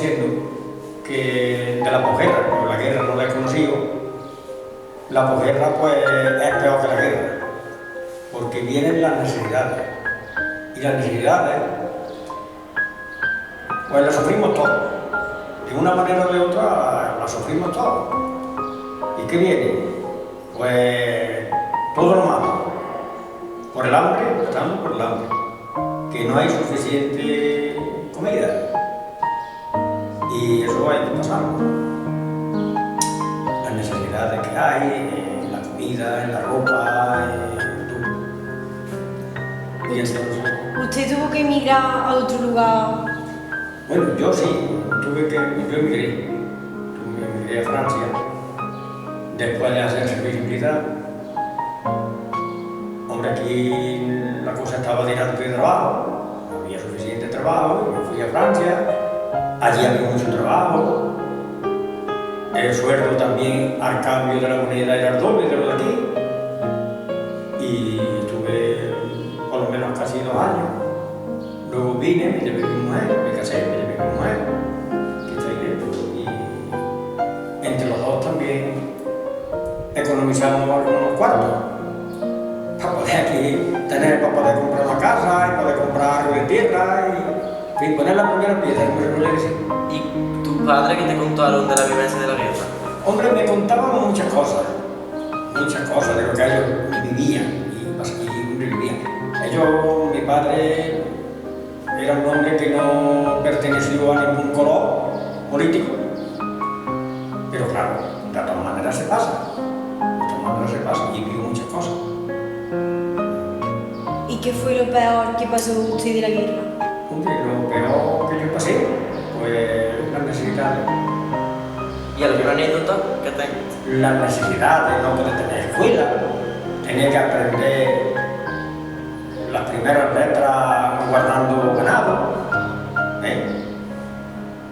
diciendo que de la posguerra, porque la guerra no la he conocido, la posguerra pues es peor que la guerra, porque vienen las necesidades, y las necesidades pues las sufrimos todos, de una manera o de otra las sufrimos todos. ¿Y qué viene? Pues todo lo malo, por el hambre, estamos por el hambre, que no hay suficiente comida, y eso hay que pasarlo. Las necesidades que hay en la comida, en la ropa, en todo. Y entonces, ¿Usted tuvo que emigrar a otro lugar? bueno, yo sí, yo emigré a Francia, después de hacer servicio militar. Hombre, aquí la cosa estaba tirando de trabajo, no había suficiente trabajo, y me fui a Francia, allí había mucho trabajo, el sueldo también al cambio de la moneda era el doble de lo de aquí, y estuve por lo menos casi 2 años. Luego vine, me llevé con mi mujer, me casé, me llevé con mi mujer, que está ahí dentro, y entre los dos también economizamos algunos cuartos para poder aquí para poder comprar una casa y poder comprar algo de tierra y, en fin, poner la primera piedra, como se suele decir. ¿Y tus padres qué te contaron de la vivencia de la guerra? Hombre, me contaban muchas cosas de lo que ellos vivían y vivían. Mi padre era un hombre que no perteneció a ningún color político, pero claro, de todas maneras se pasa, y vio muchas cosas. ¿Y qué fue lo peor que pasó usted de la guerra? Hombre, lo peor que yo pasé, pues las necesidades. ¿Y alguna anécdota que tengas? La necesidad de no poder tener escuela, tener que aprender las primeras letras guardando ganado,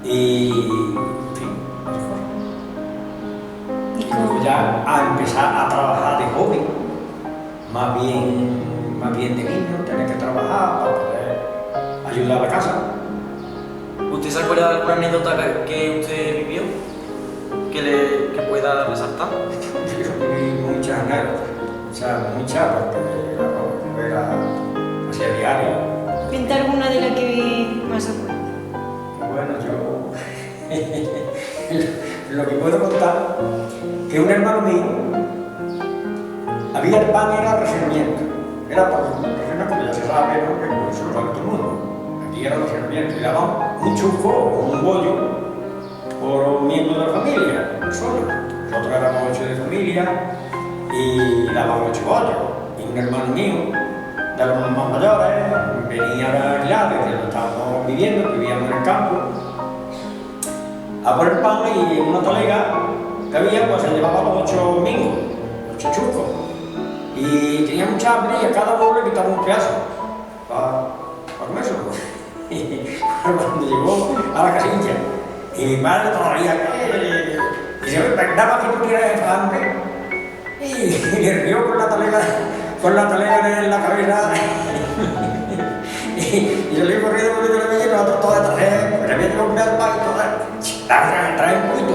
y en fin, ¿Y luego cómo? ya a empezar a trabajar de joven, más bien de niño, tener que trabajar para poder ayudar a la casa. ¿Usted se acuerda de alguna anécdota que usted vivió? Que pueda resaltar. Yo viví muchas anécdotas, muchas, porque yo era así a diario. Cuenta alguna de las que más se acuerda. Bueno, yo lo que puedo contar, que un hermano mío, había el pan, era racionamiento, era por como ya se sabe, ¿no? Que eso lo sabe todo el mundo. Aquí era racionamiento, y daban un chufo o un bollo por un miembro de la familia, solo. Nosotros éramos 8 de familia y daban 8 bollos. Y un hermano mío, de los más mayores, venía allá desde donde estábamos viviendo, vivíamos en el campo, a por el pan, y en una talega que había, pues se llevaba los 8 mingos, 8 chuscos. Y tenía mucha hambre y a cada bolo le quitaba un pedazo para comerse. Y cuando llegó a la casilla, y mi madre todavía, y se me daba que tú tienes hambre, y le rió con la talega en la cabeza. Y yo le digo corriendo porque yo le veía nosotros todos detrás, porque le había que comer el pan y todo. Trae un poquito,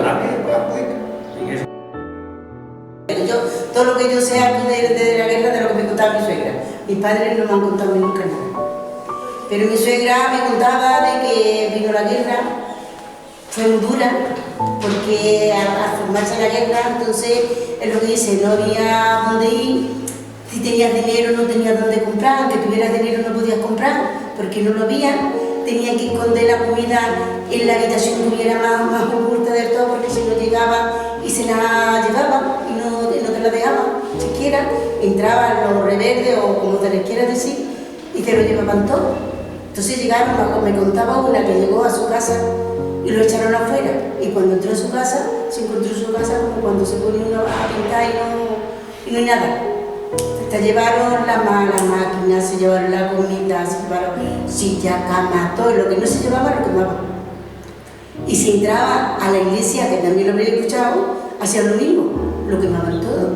Todo lo que yo sé algo de la guerra, de lo que me contaba mi suegra. Mis padres no me han contado nunca nada. Pero mi suegra me contaba de que vino la guerra, fue muy dura, porque al formarse la guerra, entonces es lo que dice, no había dónde ir, si tenías dinero no tenías dónde comprar, aunque tuvieras dinero no podías comprar, porque no lo había, tenían que esconder la comida en la habitación que hubiera más oculta del todo, porque si no llegaba y se la llevaban y no te la dejaban siquiera, entraban los rebeldes o como te les quieras decir, y te lo llevaban todo. Entonces llegaron, me contaba una que llegó a su casa y lo echaron afuera, y cuando entró a su casa, se encontró su casa como cuando se pone uno a pintar y no hay nada. Se llevaron la máquina, se llevaron la comida, se llevaron silla, cama, todo lo que no se llevaba lo quemaban. Y si entraba a la iglesia, que también lo había escuchado, hacían lo mismo, lo quemaban todo,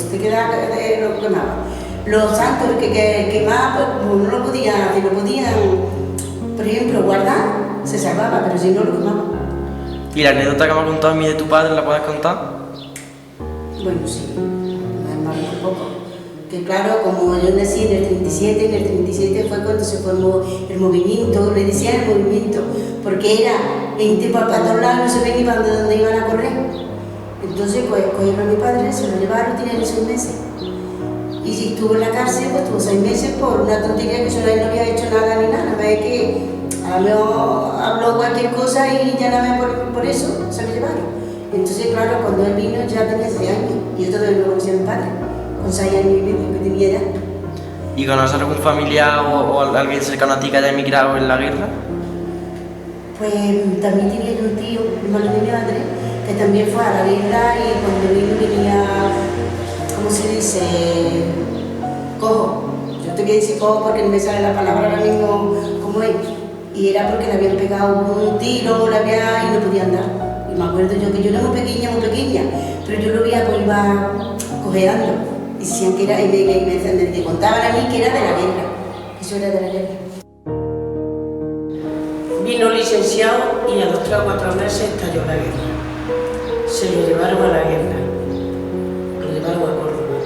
se quedaba, lo quemaban. Los santos que quemaban, pues no lo podían, por ejemplo, guardar, se salvaba, pero si no lo quemaba. ¿Y la anécdota que me has contado a mí de tu padre la puedes contar? Bueno, sí, más un poco. Que claro, como yo nací en el 37 fue cuando se formó el movimiento, le decían el movimiento, porque era en tipo para todos lados, no se ven iban de donde iban a correr. Entonces, pues, cogieron a mi padre, se lo llevaron, tenía 6 meses. Y si estuvo en la cárcel, pues estuvo 6 meses por una tontería que solo él no había hecho nada ni nada. Es que habló cualquier cosa y ya nada más por eso se lo llevaron. Entonces, claro, cuando él vino ya tenía 6 años y yo todavía no conocía a mi padre, con 6 años y medio que tenía ya. ¿Y conoces algún familiar o alguien cercano a ti que haya emigrado en la guerra? Pues también tenía yo un tío, hermano de mi madre, que también fue a la guerra y cuando vino venía, ¿cómo se dice? Cojo. Yo te quiero decir cojo porque no me sale la palabra ahora mismo como es. Y era porque le habían pegado un tiro y no podía andar. Y me acuerdo yo que yo era muy pequeña, pero yo lo veía pues iba cojeando. Y decían que era, y me contaban a mí que era de la guerra, que eso era de la guerra. Vino licenciado y a los 3 o 4 meses estalló la guerra. Se lo llevaron a la guerra, lo llevaron a Córdoba.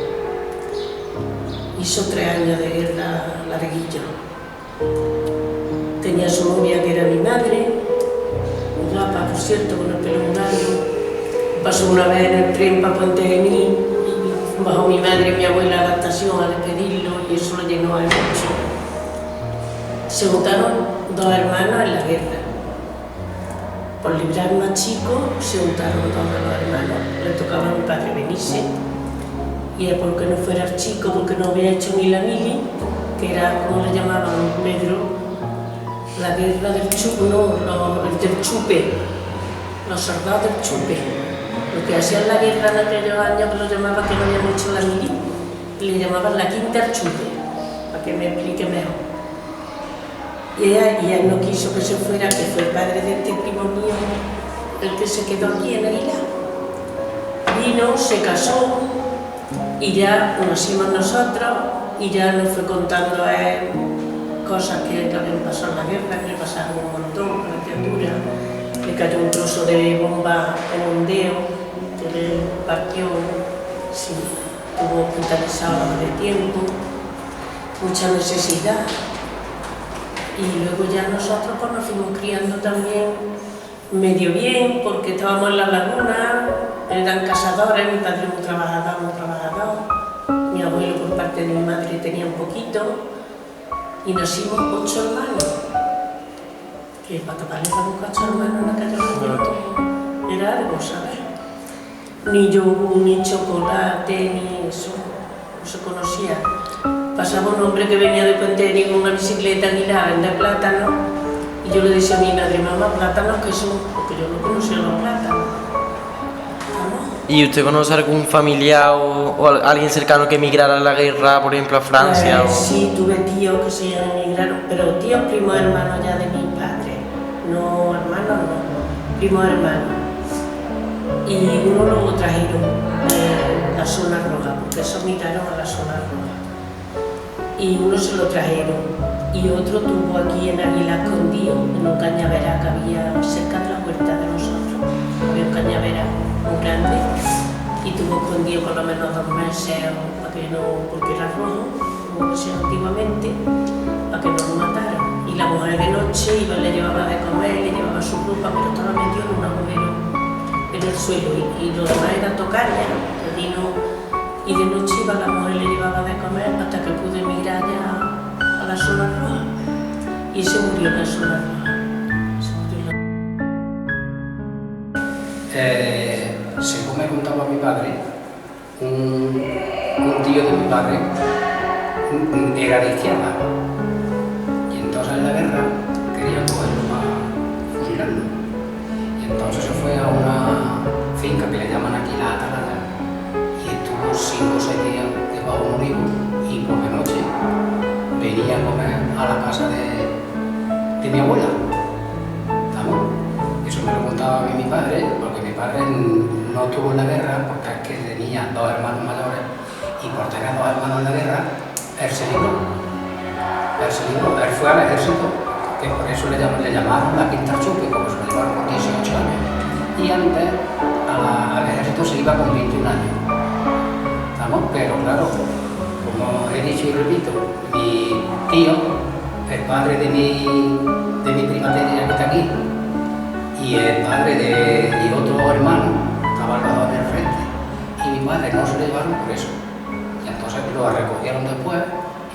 Hizo 3 años de guerra larguilla. Tenía su novia que era mi madre, guapa, por cierto, con el pelo muy largo. Pasó una vez en el tren para Puente Genil, bajó mi madre y mi abuela a la estación a despedirlo y eso lo llenó a él mucho. Se juntaron 2 hermanos en la guerra. Por librar más chicos, se juntaron 2 de los hermanos. Le tocaba a mi padre venirse. Y es porque no fuera el chico, porque no había hecho ni la mili, que era, como le llamaban, Pedro, la guerra del chupe, el del chupe, los soldados del chupe. Lo que hacían la guerra en aquellos años, que lo llamaban que no habían hecho la mili, le llamaban la quinta al chupe, para que me explique mejor. Y él no quiso que se fuera, que fue el padre de este primo mío, el que se quedó aquí en Aguilar. Vino, se casó y ya nacimos nosotros y ya nos fue contando a él cosas que le habían pasado en la guerra, que le pasaron un montón a la criatura. Le cayó un trozo de bomba en un dedo, que le partió, sí, estuvo hospitalizado de tiempo, mucha necesidad. Y luego ya nosotros pues, nos fuimos criando también medio bien, porque estábamos en la laguna, eran cazadores, mi padre muy trabajador, mi abuelo por parte de mi madre tenía un poquito, y nacimos 8 hermanos, que para taparle la boca a 8 hermanos en la calle era algo, ¿sabes? Ni yogur, ni chocolate, ni eso, no se conocía. Pasaba un hombre que venía de Puente Genil con una bicicleta Aguilar a vender plátanos y yo le decía a mi madre, mamá, plátanos que son, porque yo no conocía los plátanos. ¿Y usted conoce algún familiar o alguien cercano que emigrara a la guerra, por ejemplo, a Francia? Sí, tuve tíos que se emigraron, pero tíos primos hermanos ya de mi padre, no hermanos, no, primos hermanos. Y uno lo trajeron a la zona roja, porque eso migraron a la zona roja. Y uno se lo trajeron y otro tuvo aquí en Aguilar escondido en un cañaveral que había cerca de la huerta de nosotros. Había un cañaveral muy grande y tuvo escondido por lo menos 2 meses para que no, porque era rojo, como decían antiguamente, para que no lo mataran. Y la mujer de noche iba, le llevaba de comer, le llevaba su ropa, pero estaba metido en un agujero en el suelo y lo demás era tocarla, y de noche iba la mujer le llevaba de comer hasta que pude emigrar ya a la zona roja y se murió en la zona roja. Según me contaba mi padre, un tío de mi padre era de izquierda y entonces en la guerra querían cogerlo para fusilarlo y entonces se fue a una finca que le llaman aquí la Atalaya y estuvo 5 o 6 días debajo de un olivo y por la noche venía a comer a la casa de mi abuela. ¿Estamos? Eso me lo contaba a mí mi padre, porque mi padre no estuvo en la guerra porque es que tenía 2 hermanos mayores y por tener 2 hermanos en la guerra, él se libró. Él fue al ejército que por eso le llamaron la Quinta Chupe, como se lo llevaron con 18 años. Y antes al ejército se iba con 21 años. ¿Estamos? Pero claro, como he dicho y repito, mi tío, el padre de mi prima Teria que está aquí, y el padre de otro hermano, estaban los dos en el frente. Y mi padre no se lo llevaron por eso. Y entonces lo recogieron después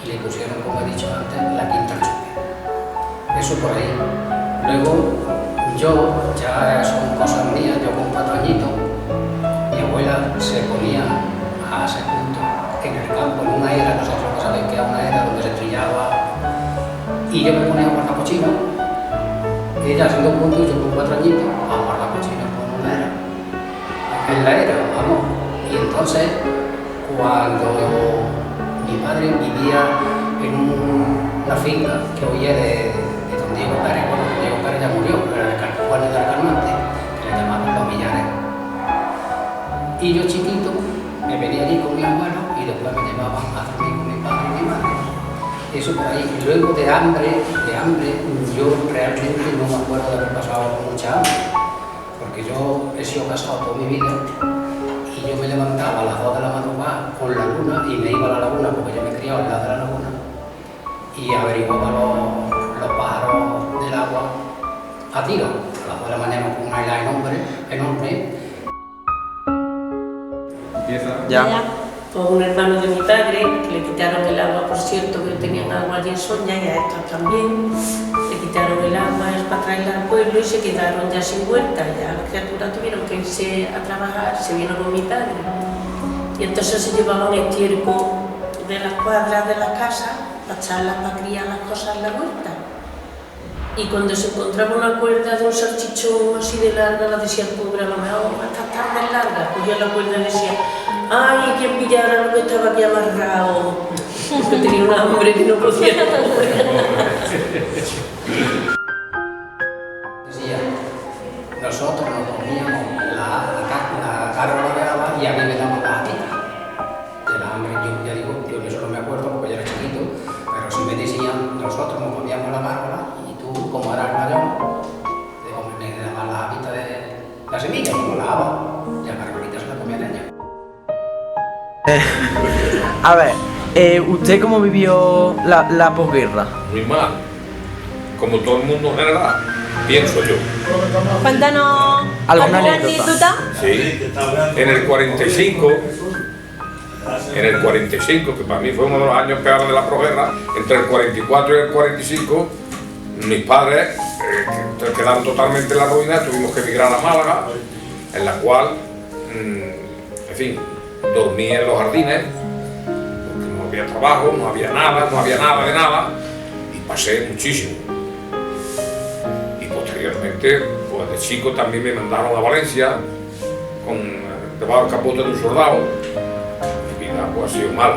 y le pusieron, como he dicho antes, la Quinta Chupe. Eso por ahí. Luego, yo, ya son cosas mías, yo con 4 añitos, mi abuela se ponía a hacer punto en el campo, en una era, nosotros no sabéis que era una era donde se trillaba, y yo me ponía a guardar cochino, ella haciendo punto y yo con 4 añitos a guardar cochino por una era. En la era, vamos. Y entonces, cuando mi padre vivía en una finca que hoy es de don Diego Pérez, bueno, Diego Pérez ya murió, era el Juan de la Calmante, que le llamaban Los Millares. Y yo chiquito me venía allí con mi abuelo y después me llevaban a dormir con mi padre y mi madre. Eso por ahí. Y luego de hambre, yo realmente no me acuerdo de haber pasado mucha hambre, porque yo he sido casado toda mi vida y yo me levantaba a las 2 de la madrugada con la luna y me iba a la laguna, porque yo me criaba al lado de la laguna, y averiguaba los pájaros del agua a tiro, a las 2 de la mañana con una isla enorme. Ya. Pues un hermano de mi padre, que le quitaron el agua, por cierto, que tenían agua allí en Soña, y a estos también, le quitaron el agua para traerla al pueblo y se quedaron ya sin huerta. Ya las criaturas tuvieron que irse a trabajar, se vino con mi padre. Y entonces se llevaban estiércol de las cuadras de la casa para echarlas para criar las cosas en la huerta. Y cuando se encontraba una cuerda de un salchichón así de larga, la decía el pobre, a lo mejor estas tardes largas, cogía la cuerda y decía: ¡ay, quien pillara lo que estaba aquí amarrado! Porque tenía un hambre que no podía. Decía, nosotros nos comíamos la cárbola de agua y a mí me daban las atitas. De la hambre, yo ya digo, yo eso no me acuerdo porque yo era chiquito, pero si me decían, nosotros nos comíamos la cárbola y tú, como eras mayor, me daban las atitas de la semilla, como la haba, y a Margarita se la comía la ella. A ver, ¿usted cómo vivió la posguerra? Muy mal, como todo el mundo en general, pienso yo. Cuéntanos ¿Alguna alguna anécdota? Sí, en el 45, que para mí fue uno de los años peores de la posguerra, entre el 44 y el 45, mis padres quedaron totalmente en la ruina, tuvimos que emigrar a Málaga, en la cual, en fin, dormí en los jardines, porque no había trabajo, no había nada de nada, y pasé muchísimo. Y posteriormente, pues de chico también me mandaron a Valencia, debajo del capote de un soldado. Mi vida pues ha sido mala.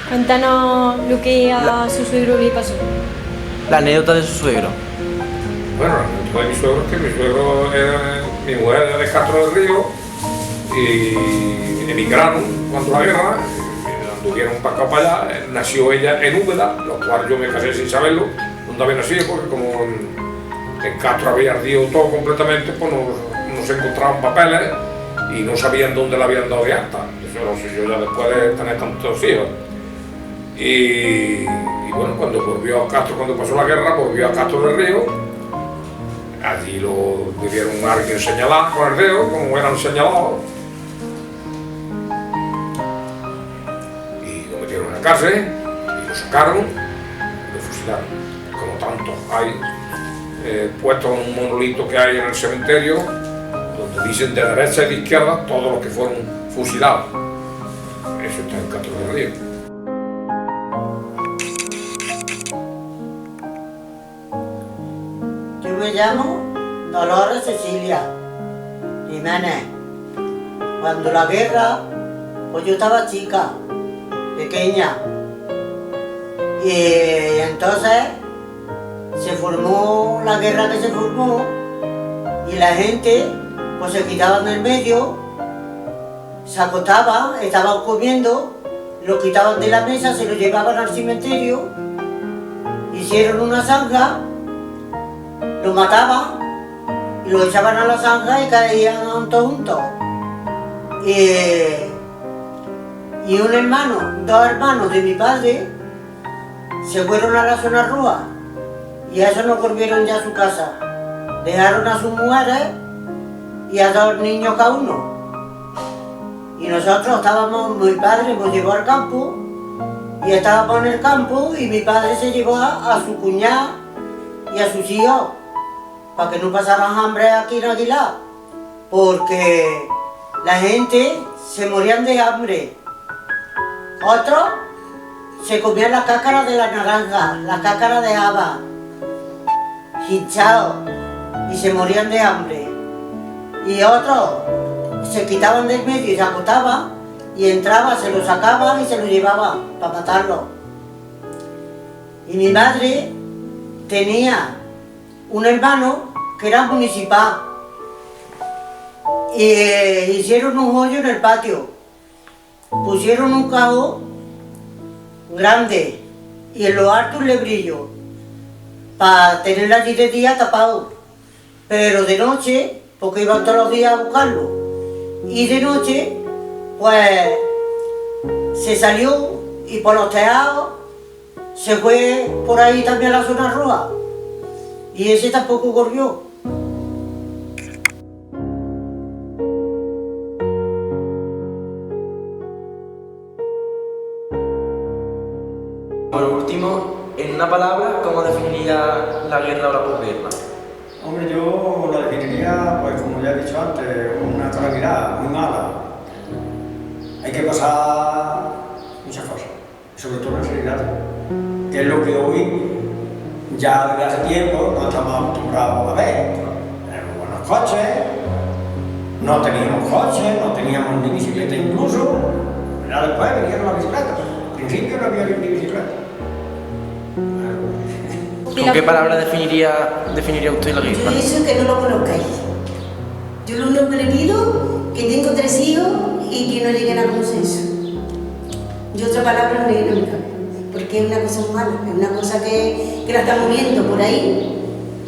Cuéntanos lo que a su suegro le pasó. La anécdota de su suegro. Bueno, la anécdota de mi suegro es que mi suegro mi mujer era de Castro del Río y emigraron cuando la guerra, anduvieron para acá para allá. Nació ella en Úbeda, lo cual yo me casé sin saberlo, donde había nacido, porque como en Castro había ardido todo completamente, pues no se encontraban papeles y no sabían dónde la habían dado de alta. Eso lo sé yo ya después de tener tantos hijos. Y bueno, cuando volvió a Castro, cuando pasó la guerra, volvió a Castro del Río. Allí lo vivieron a alguien señalado con el dedo, como eran señalados. Y lo metieron en la cárcel, y lo sacaron, y lo fusilaron. Como tantos hay puestos en un monolito que hay en el cementerio, donde dicen de derecha y de izquierda todos los que fueron fusilados. Eso está en Castro del Río. Yo me llamo Dolores Cecilia Jiménez. Cuando la guerra, pues yo estaba chica, pequeña. Y entonces se formó la guerra que se formó y la gente pues se quitaba en el medio, se acostaba, estaban comiendo, lo quitaban de la mesa, se lo llevaban al cementerio hicieron una zanja, lo mataban y lo echaban a la zanja y caían todos juntos. Y un hermano, dos hermanos de mi padre se fueron a la zona rúa y a eso no volvieron ya a su casa. Dejaron a sus mujeres y a dos niños cada uno. Y nosotros estábamos, mi padre nos llevó al campo y estábamos en el campo y mi padre se llevó a su cuñada y a sus hijos para que no pasaran hambre aquí en Aguilar, porque la gente se morían de hambre. Otros se comían las cáscaras de la naranja, las cáscaras de haba, hinchados, y se morían de hambre. Y otros se quitaban del medio y se acostaban, y entraba, se lo sacaban y se lo llevaban para matarlo. Y mi madre tenía un hermano que era municipal, y hicieron un hoyo en el patio, pusieron un cajón grande y en lo alto un lebrillo para tenerlo allí de día tapado, pero de noche, porque iban todos los días a buscarlo, y de noche pues se salió y por los tejados se fue por ahí también a la zona roja y ese tampoco corrió. Por último, en una palabra, ¿cómo definiría la guerra o la posguerra? Hombre, yo la definiría, pues como ya he dicho antes, una calamidad muy mala. Hay que pasar muchas cosas, sobre todo en seriedad, que es lo que hoy, ya desde hace tiempo, no estamos acostumbrados a ver. Tenemos buenos coches, no teníamos coches, no teníamos ni bicicleta incluso, ya después vinieron las bicicletas. Al principio no había ni bicicleta. ¿Con qué palabra definiría usted la Yo guerra? eso que no lo conozcáis. Yo lo único que le pido, que tengo 3 hijos y que no lleguen a consenso. Yo otra palabra no le nunca, porque es una cosa muy mala, es una cosa que la estamos viendo por ahí,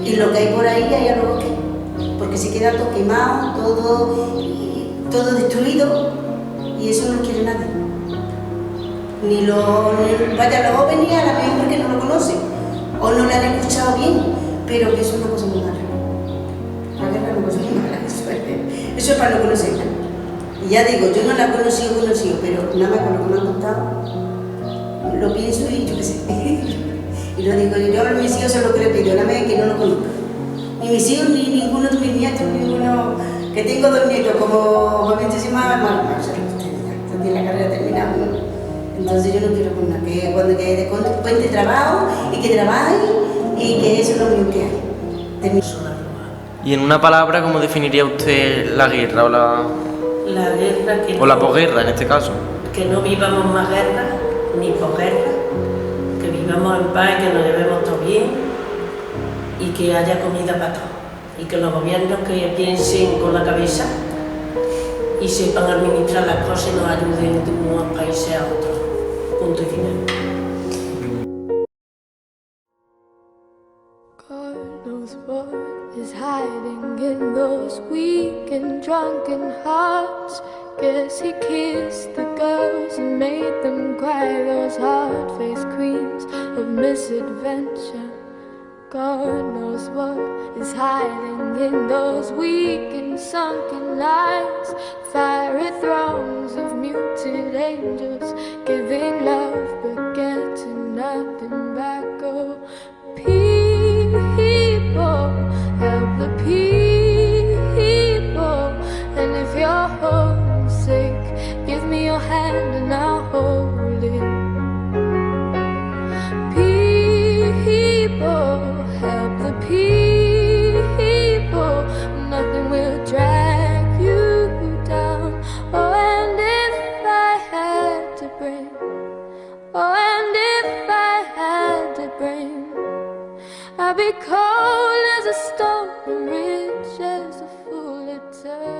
y lo que hay por ahí hay algo que, porque se queda todo quemado, todo destruido, y eso no quiere nadie. Vaya los jóvenes a la mejor porque no lo conocen, o no lo han escuchado bien, pero que eso es una cosa muy mala. La guerra es una cosa muy mala, eso es para no conocerla. Y ya digo, yo no la he conocido, pero nada más con lo que me han contado, lo pienso y yo qué sé. Y lo digo, yo a mis hijos es lo que le pido, nada más que no lo conozcan. Ni mis hijos, ni ninguno de mis nietos, ninguno, que tengo 2 nietos, como obviamente se llama Marma, ya tiene la carrera terminada. Entonces yo no quiero con nada, que cuando cuente trabajo y que trabaje y que eso es lo único que hay. Y en una palabra, ¿cómo definiría usted la guerra o La guerra que o la posguerra en este caso? Que no vivamos más guerra ni posguerra, que vivamos en paz, que nos llevemos todo bien y que haya comida para todos. Y que los gobiernos que piensen con la cabeza y sepan administrar las cosas y nos ayuden de unos países a otros. Punto y final. God knows what is hiding in those weak and drunken hearts. Guess he kissed the girls and made them cry, those hard-faced queens of misadventure. God knows what is hiding in those weak and sunken lines. Fiery throngs of muted angels giving love but getting nothing back. Oh, people, help the people. And if you're homesick, give me your hand and I'll hold it. People, help the people. Nothing will drag you down. Oh, and if I had to bring, oh, and if I had to bring, I'd be cold as a stone and rich as a fool eternal.